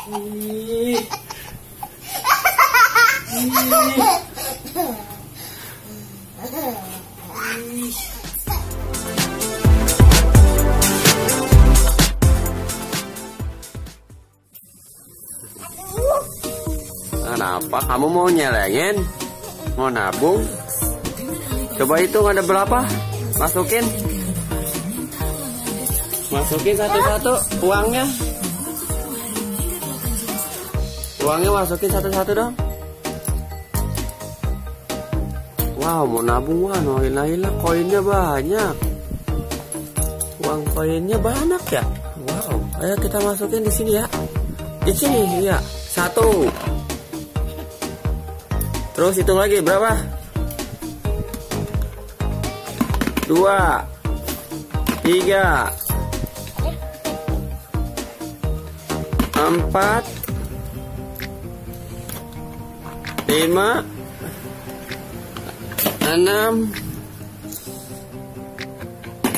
Kenapa kamu mau nyelengin? Mau nabung? Coba hitung ada berapa? Masukin satu-satu uangnya. Uangnya masukin satu-satu dong. Wow, mau nabung wah, noilah koinnya banyak. Uang koinnya banyak ya. Wow, ayo kita masukin di sini ya. Di sini ya. 1. Terus hitung lagi berapa? 2, 3, 4, 5, 6,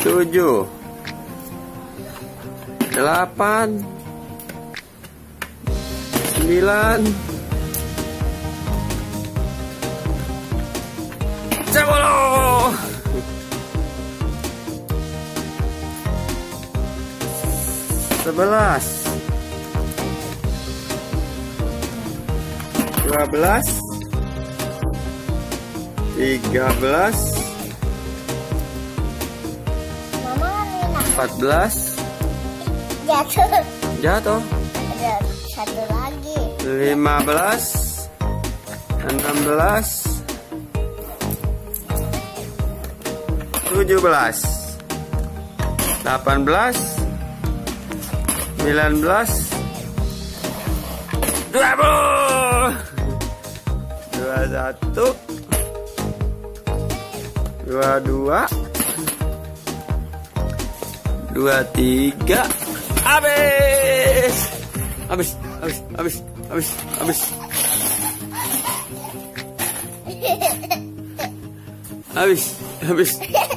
7, 8, 9, 10. 11, 12, 13, 14. Jatuh. Ada satu lagi. 15, 16, 17, 18, 19, 20, 21, 22, 23. Habis. Lah.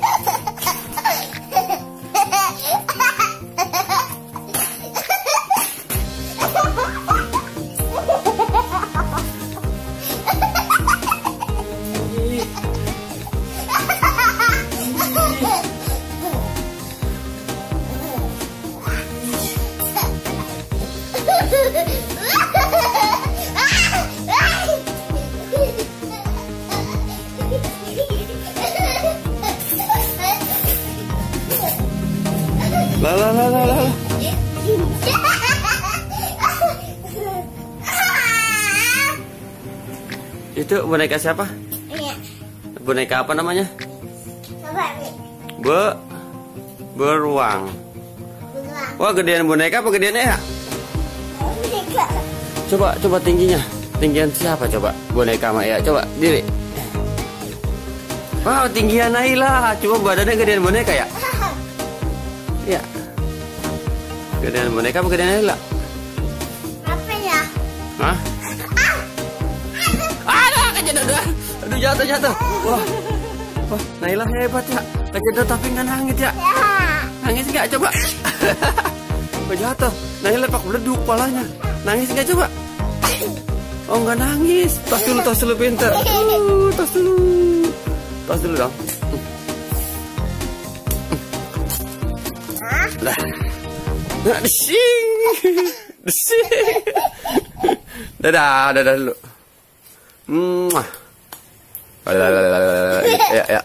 Itu boneka siapa? Iya. Boneka apa namanya? Coba nih. Beruang. Wah, gedean boneka apa gedeannya ya? Boneka. Coba tingginya. Tinggian siapa coba? Boneka sama ya. Coba diri. Wow, tinggian Naila. Coba badannya gedean boneka ya? Iya. Gedean boneka apa gedean Naila? Apa ya? Hah? Aduh, jatuh. Wah, Naila hebat ya. Kejedot tapi nggak nangis ya. Nangis nggak coba? Kok jatuh? Naila pak beleduk palanya. Nangis nggak coba? Oh nggak nangis. Tos dulu pinter. Tos dulu dong. Lah. Desing. Dadah dulu. Ya.